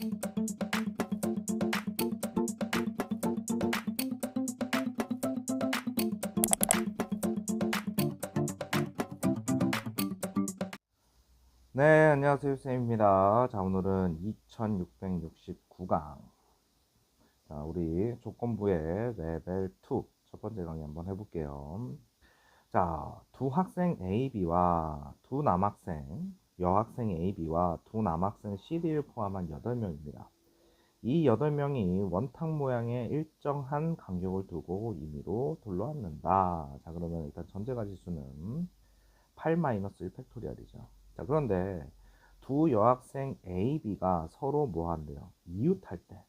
네, 안녕하세요. 쌤입니다. 자, 오늘은 2669강. 자, 우리 조건부의 레벨 2 첫 번째 강의 한번 해볼게요. 자, 두 학생 A, B와 두 남학생, 여학생 A, B와 두 남학생 C, D를 포함한 8명입니다. 이 8명이 원탁 모양의 일정한 간격을 두고 임의로 둘러앉는다. 자, 그러면 일단 전체 가지수는 8-1 팩토리얼이죠. 자, 그런데 두 여학생 A, B가 서로 뭐 한대요? 이웃할 때.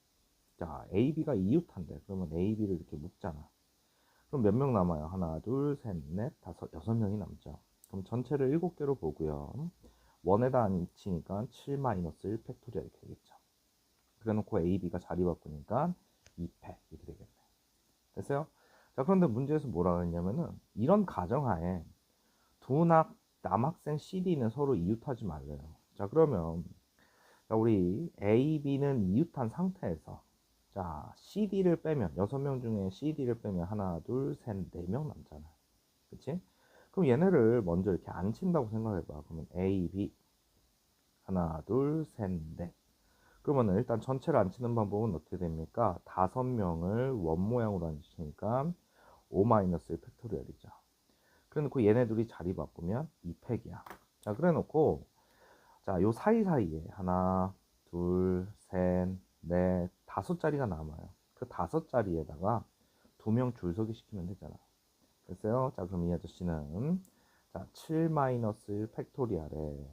자, A, B가 이웃한대. 그러면 A, B를 이렇게 묶잖아. 그럼 몇 명 남아요? 하나, 둘, 셋, 넷, 다섯, 6명이 남죠. 그럼 전체를 7개로 보고요. 원에다 앉히니까 7-1 팩토리얼 이렇게 되겠죠. 그래 놓고 A, B가 자리 바꾸니까 2팩 이렇게 되겠네. 됐어요? 자, 그런데 문제에서 뭐라 그랬냐면은 이런 가정하에 두 남학생 CD는 서로 이웃하지 말래요. 자, 그러면 우리 A, B는 이웃한 상태에서 자, CD를 빼면 6명 중에 CD를 빼면 하나, 둘, 셋, 4명 남잖아. 그치? 그럼 얘네를 먼저 이렇게 안 친다고 생각해봐. 그러면 A, B 하나, 둘, 셋, 넷. 그러면 일단 전체를 안 치는 방법은 어떻게 됩니까? 5명을 원 모양으로 앉히니까 5-1 팩토리얼이죠. 그래 놓고 얘네 둘이 자리 바꾸면 2팩이야. 자, 그래 놓고 자, 요 사이사이에 하나, 둘, 셋, 넷, 5자리가 남아요. 그 5자리에다가 2명 줄서기 시키면 되잖아. 됐어요? 자, 그럼 이 아저씨는 자, 7-1 팩토리얼에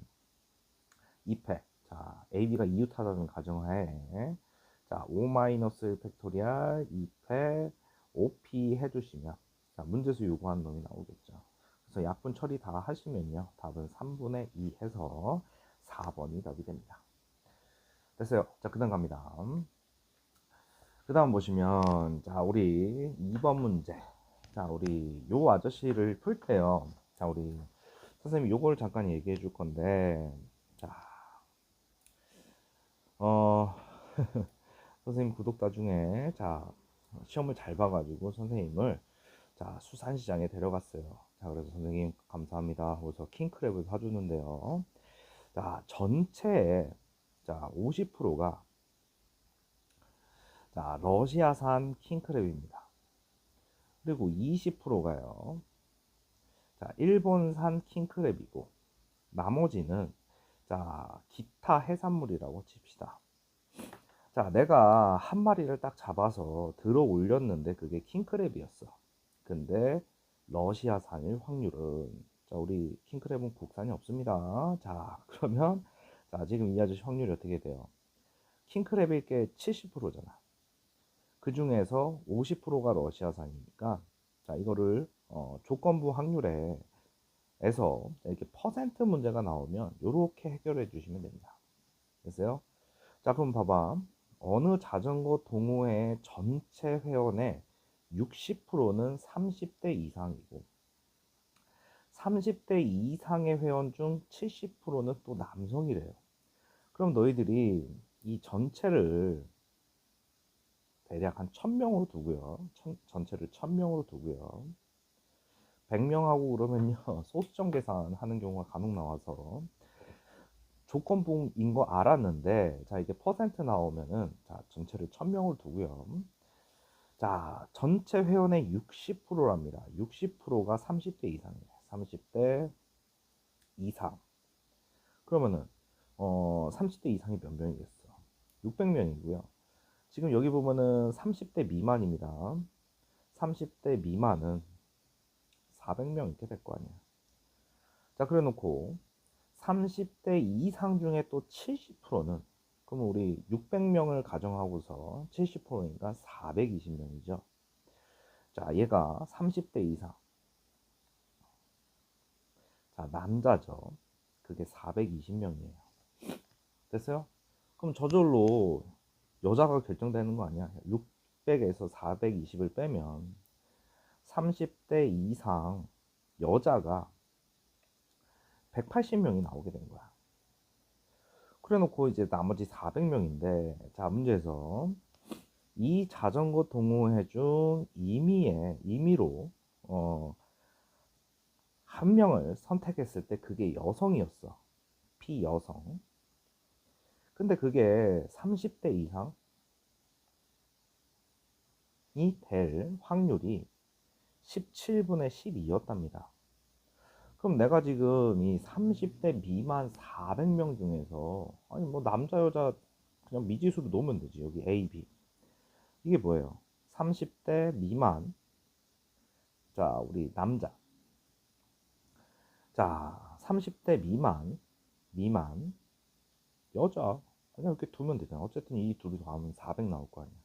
2팩. 자, AB가 이웃하다는 가정하에 자, 5-1 팩토리얼 2팩 OP 해주시면 자, 문제수 요구하는 놈이 나오겠죠. 그래서 약분 처리 다 하시면요. 답은 3분의 2 해서 4번이 답이 됩니다. 됐어요. 자, 그 다음 갑니다. 그 다음 보시면 자, 우리 2번 문제. 자, 우리 요 아저씨를 풀 때요. 자, 우리 선생님이 요걸 잠깐 얘기해 줄 건데 자, 어 선생님 구독자 중에 자, 시험을 잘 봐가지고 선생님을 자, 수산시장에 데려갔어요. 자, 그래서 선생님 감사합니다. 그래서 킹크랩을 사주는데요. 자, 전체의 자, 50%가 자, 러시아산 킹크랩입니다. 그리고 20%가요. 자, 일본산 킹크랩이고 나머지는 자, 기타 해산물이라고 칩시다. 자, 내가 한 마리를 딱 잡아서 들어 올렸는데 그게 킹크랩이었어. 근데 러시아산일 확률은 자, 우리 킹크랩은 국산이 없습니다. 자, 그러면 자, 지금 이 아저씨 확률이 어떻게 돼요? 킹크랩일 게 70%잖아. 그 중에서 50%가 러시아산이니까 자, 이거를 조건부 확률에서 이렇게 퍼센트 문제가 나오면 이렇게 해결해 주시면 됩니다. 됐어요? 자, 그럼 봐봐. 어느 자전거 동호회 전체 회원의 60%는 30대 이상이고 30대 이상의 회원 중 70%는 또 남성이래요. 그럼 너희들이 이 전체를 대략 한 1000명으로 두고요. 전체를 1000명으로 두고요. 100명하고 그러면요. 소수점 계산하는 경우가 간혹 나와서 조건부인 거 알았는데 자, 이게 퍼센트 나오면은 자, 전체를 1000명을 두고요. 자, 전체 회원의 60%랍니다. 60%가 30대 이상이에요. 30대 이상. 그러면은 30대 이상이 몇 명이겠어? 600명이고요. 지금 여기 보면은 30대 미만입니다. 30대 미만은 400명 이렇게 될 거 아니야. 자, 그래 놓고 30대 이상 중에 또 70%는 그러면 우리 600명을 가정하고서 70%니까 420명이죠. 자, 얘가 30대 이상. 자, 남자죠. 그게 420명이에요. 됐어요? 그럼 저절로 여자가 결정되는 거 아니야? 600에서 420을 빼면 30대 이상 여자가 180명이 나오게 된 거야. 그래 놓고 이제 나머지 400명인데, 자, 문제에서 이 자전거 동호회 중 임의로 한 명을 선택했을 때 그게 여성이었어. 피여성. 근데 그게 30대 이상이 될 확률이 17분의 12였답니다. 그럼 내가 지금 이 30대 미만 400명 중에서, 아니 뭐 남자 여자 그냥 미지수로 놓으면 되지. 여기 A, B. 이게 뭐예요? 30대 미만. 자, 우리 남자. 자, 30대 미만 여자. 그냥 이렇게 두면 되잖아. 어쨌든 이 둘이 더하면 400 나올 거 아니야.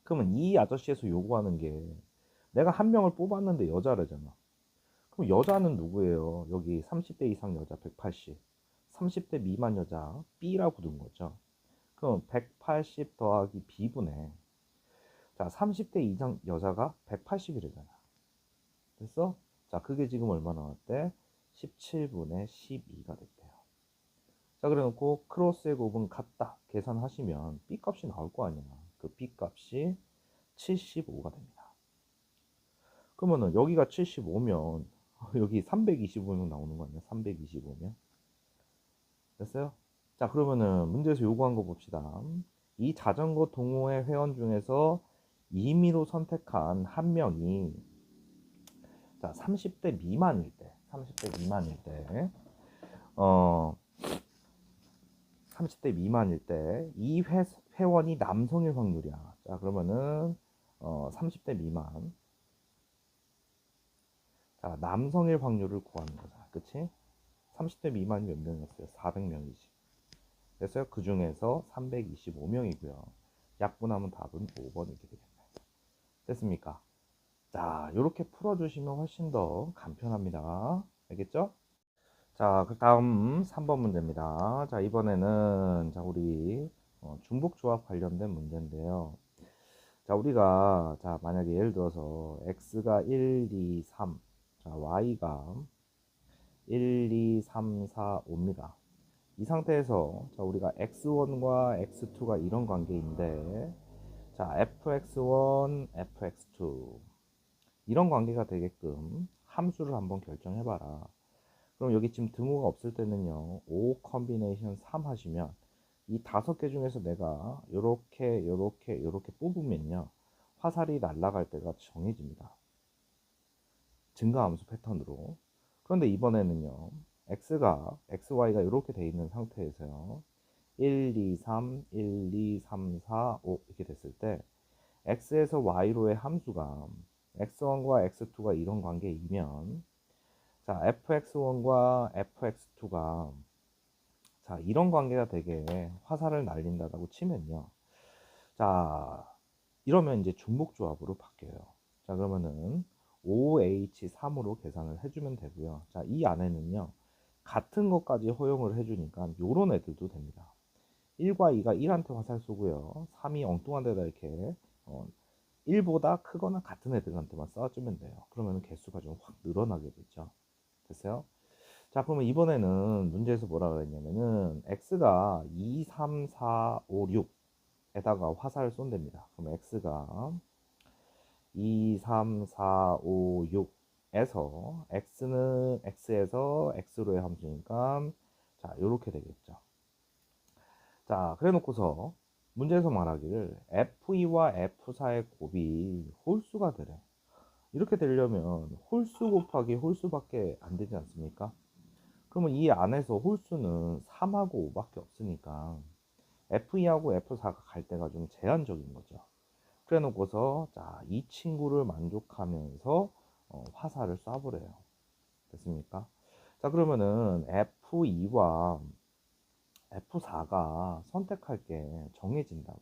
그러면 이 아저씨에서 요구하는 게, 내가 한 명을 뽑았는데 여자래잖아. 그럼 여자는 누구예요? 여기 30대 이상 여자 180, 30대 미만 여자 B라고 둔 거죠. 그럼 180 더하기 B분의, 자, 30대 이상 여자가 180이래잖아. 됐어? 자, 그게 지금 얼마 나왔대? 17분의 12가 됐대요. 자, 그래 놓고 크로스의 곱은 같다 계산하시면 B 값이 나올 거 아니야. 그 B 값이 75가 됩니다. 그러면은 여기가 75면 여기 325명 나오는 거 아니야? 325명. 됐어요? 자, 그러면은 문제에서 요구한 거 봅시다. 이 자전거 동호회 회원 중에서 임의로 선택한 한 명이, 자, 30대 미만일 때, 30대 미만일 때, 어, 30대 미만일 때, 이 회원이 남성일 확률이야. 자, 그러면은, 30대 미만. 자, 남성일 확률을 구하는 거잖아. 그치? 30대 미만이 몇 명이었어요? 400명이지. 그래서 그 중에서 325명이고요. 약분하면 답은 5번 이렇게 되겠네. 됐습니까? 자, 이렇게 풀어주시면 훨씬 더 간편합니다. 알겠죠? 자, 그 다음 3번 문제입니다. 자, 이번에는 자, 우리 중복조합 관련된 문제인데요. 자, 우리가 자, 만약에 예를 들어서 x가 1, 2, 3, 자, y가 1, 2, 3, 4, 5입니다. 이 상태에서 자, 우리가 x1과 x2가 이런 관계인데, 자, fx1, fx2 이런 관계가 되게끔 함수를 한번 결정해봐라. 그럼 여기 지금 등호가 없을 때는요, 5 컨비네이션 3 하시면 이 5개 중에서 내가 요렇게 뽑으면요, 화살이 날아갈 때가 정해집니다. 증가함수 패턴으로. 그런데 이번에는요, xy가 이렇게 돼 있는 상태에서요, 1, 2, 3, 1, 2, 3, 4, 5 이렇게 됐을 때 x에서 y로의 함수가 x1과 x2가 이런 관계이면, 자, fx1과 fx2가 자, 이런 관계가 되게 화살을 날린다고 치면요. 자, 이러면 이제 중복조합으로 바뀌어요. 자, 그러면은 OH3으로 계산을 해주면 되고요. 자, 이 안에는요, 같은 것까지 허용을 해주니까 요런 애들도 됩니다. 1과 2가 1한테 화살 쏘고요. 3이 엉뚱한 데다 이렇게 1보다 크거나 같은 애들한테만 쏴주면 돼요. 그러면 개수가 좀 확 늘어나게 되죠. 됐어요? 자, 그러면 이번에는 문제에서 뭐라 그랬냐면은 x가 2, 3, 4, 5, 6에다가 화살을 쏜답니다. 그럼 x가 2, 3, 4, 5, 6에서 x는 x에서 x로의 함수니까 자, 요렇게 되겠죠. 자, 그래 놓고서 문제에서 말하기를 f2와 f4의 곱이 홀수가 되래. 이렇게 되려면 홀수 곱하기 홀수밖에 안 되지 않습니까? 그러면 이 안에서 홀수는 3하고 5밖에 없으니까 F2하고 F4가 갈 때가 좀 제한적인 거죠. 그래 놓고서 자, 이 친구를 만족하면서 화살을 쏴보래요. 됐습니까? 자, 그러면은 F2와 F4가 선택할 게 정해진다고.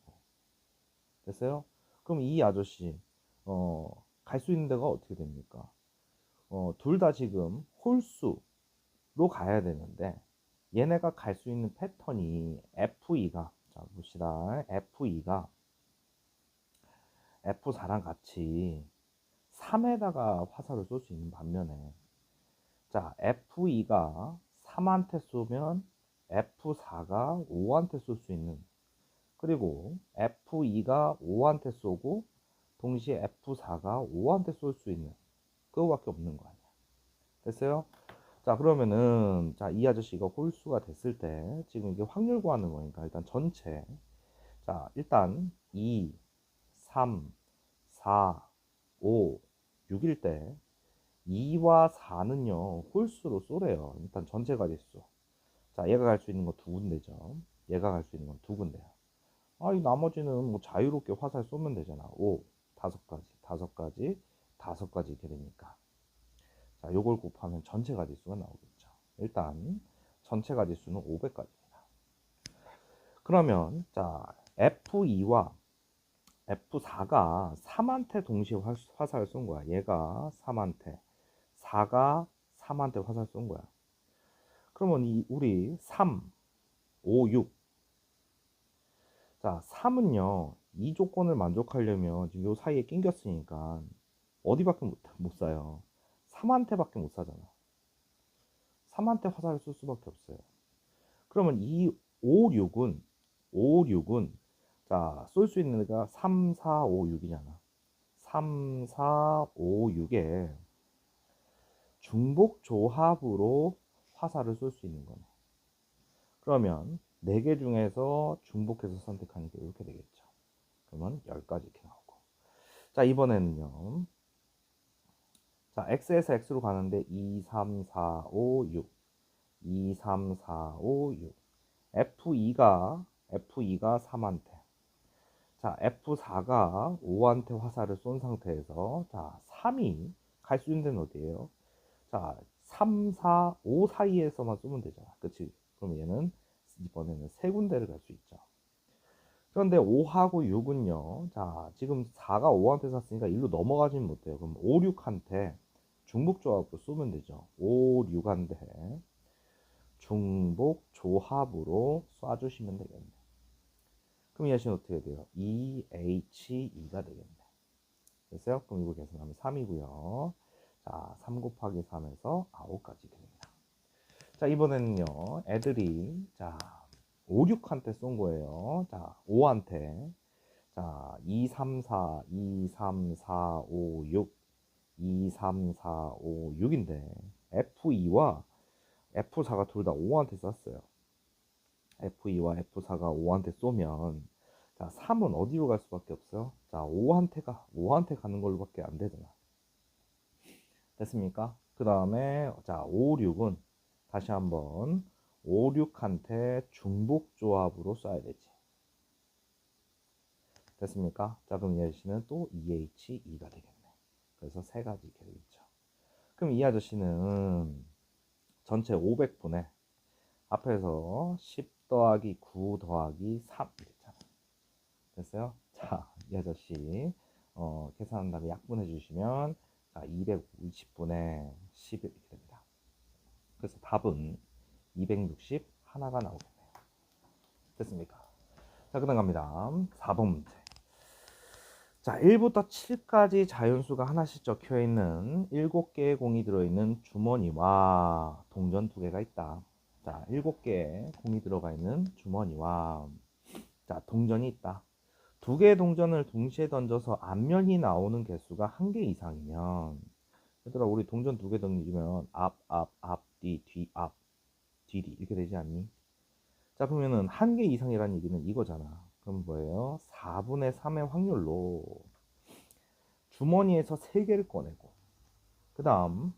됐어요? 그럼 이 아저씨 갈 수 있는 데가 어떻게 됩니까? 둘 다 지금 홀수로 가야 되는데, 얘네가 갈 수 있는 패턴이 F2가, 자 봅시다. F2가 F4랑 같이 3에다가 화살을 쏠 수 있는 반면에, 자 F2가 3한테 쏘면 F4가 5한테 쏠 수 있는, 그리고 F2가 5한테 쏘고 동시에 F4가 5한테 쏠 수 있는, 그거밖에 없는 거 아니야. 됐어요? 자, 그러면은 자, 이 아저씨가 홀수가 됐을 때 지금 이게 확률 구하는 거니까 일단 전체, 자, 일단 2, 3, 4, 5, 6일 때 2와 4는요 홀수로 쏘래요. 일단 전체 가짓수. 자, 얘가 갈 수 있는 거 두 군데죠. 얘가 갈 수 있는 건 두 군데야. 아, 이 나머지는 뭐 자유롭게 화살 쏘면 되잖아. 5, 다섯 가지, 다섯 가지, 다섯 가지 이렇게 되니까. 자, 요걸 곱하면 전체 가짓수가 나오겠죠. 일단 전체 가짓수는 500가지입니다. 그러면 자, F2와 F4가 3한테 동시에 화살을 쏜 거야. 얘가 3한테, 4가 3한테 화살 쏜 거야. 그러면 우리 3, 5, 6. 자, 3은요, 이 조건을 만족하려면 지금 요 사이에 낑겼으니까 어디밖에 못 사요. 3한테밖에 못 사잖아. 3한테 화살을 쏠 수밖에 없어요. 그러면 이 5, 6은 자, 쏠 수 있는 애가 3, 4, 5, 6이잖아. 3, 4, 5, 6에 중복 조합으로 화살을 쏠 수 있는 거네. 그러면 4개 중에서 중복해서 선택하니까 이렇게 되겠죠. 그러면 10가지 이렇게 나오고. 자, 이번에는요. 자, x에서 x로 가는데 2, 3, 4, 5, 6. 2, 3, 4, 5, 6. F2가 3한테. 자, F4가 5한테 화살을 쏜 상태에서 자, 3이 갈 수 있는 데는 어디예요? 자, 3, 4, 5 사이에서만 쏘면 되잖아. 그치? 그럼 얘는 이번에는 세 군데를 갈 수 있죠. 그런데 5하고 6은요. 자, 지금 4가 5한테 쐈으니까 일로 넘어가지는 못해요. 그럼 5, 6한테 중복 조합으로 쏘면 되죠. 5, 6한테 중복 조합으로 쏴주시면 되겠네. 그럼 이 아저씨는 어떻게 돼요? EH2가 되겠네. 됐어요? 그럼 이거 계산하면 3이고요. 자, 3 곱하기 3에서 9까지 됩니다. 자, 이번에는요. 애들이 자, 5, 6한테 쏜 거예요. 자, 5한테. 자, 2, 3, 4, 2, 3, 4, 5, 6. 2, 3, 4, 5, 6인데 F2와 F4가 둘 다 5한테 쐈어요. F2와 F4가 5한테 쏘면 자, 3은 어디로 갈 수밖에 없어요? 자, 5한테 가는 걸로밖에 안 되잖아. 됐습니까? 그 다음에 자, 5, 6은 다시 한번 5, 6한테 중복 조합으로 쏴야 되지. 됐습니까? 자, 그럼 이 아저씨는 또 EH2가 되겠네. 그래서 세 가지 이렇게 되겠죠. 그럼 이 아저씨는 전체 500분에 앞에서 10 더하기 9 더하기 3 이랬잖아. 됐어요? 자, 이 아저씨 계산한 다음에 약분해 주시면 250분의 10 이렇게 됩니다. 그래서 답은 260 하나가 나오겠네요. 됐습니까? 자, 그다음 갑니다. 4번 문제. 자, 1부터 7까지 자연수가 하나씩 적혀 있는 7개의 공이 들어있는 주머니와 동전 2개가 있다. 자, 7개의 공이 들어가 있는 주머니와 자, 동전이 있다. 2개의 동전을 동시에 던져서 앞면이 나오는 개수가 1개 이상이면, 얘들아, 우리 동전 2개 던지면 앞, 뒤, 앞, 뒤 이렇게 되지 않니? 자, 그러면은 1개 이상이라는 얘기는 이거잖아. 그럼 뭐예요? 4분의 3의 확률로 주머니에서 3개를 꺼내고, 그 다음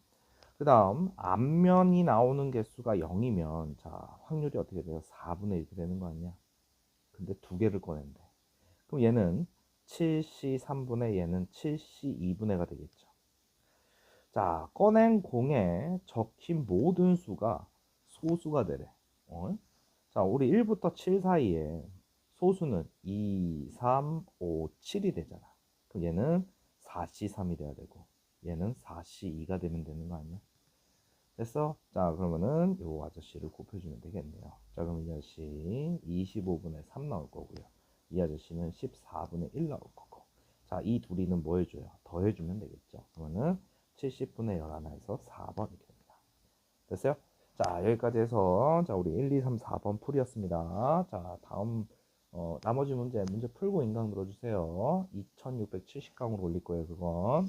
앞면이 나오는 개수가 0이면 자, 확률이 어떻게 돼요? 4분의 1이 되는 거 아니야? 근데 2개를 꺼낸대. 그럼 얘는 7C 3분의 얘는 7C 2분의가 되겠죠. 자, 꺼낸 공에 적힌 모든 수가 소수가 되래. 자, 우리 1부터 7 사이에 소수는 2, 3, 5, 7이 되잖아. 그럼 얘는 4C3이 돼야 되고 얘는 4C2가 되면 되는 거 아니야? 됐어? 자, 그러면은 요 아저씨를 곱해주면 되겠네요. 자, 그럼 이 아저씨 25분의 3 나올 거고요. 이 아저씨는 14분의 1 나올 거고. 자, 이 둘이는 뭐 해줘요? 더해주면 되겠죠. 그러면은 70분의 11에서 4번 이렇게 됩니다. 됐어요? 자, 여기까지 해서 자, 우리 1, 2, 3, 4번 풀이었습니다. 자, 다음 나머지 문제 풀고 인강 들어주세요. 2670강으로 올릴 거예요, 그건.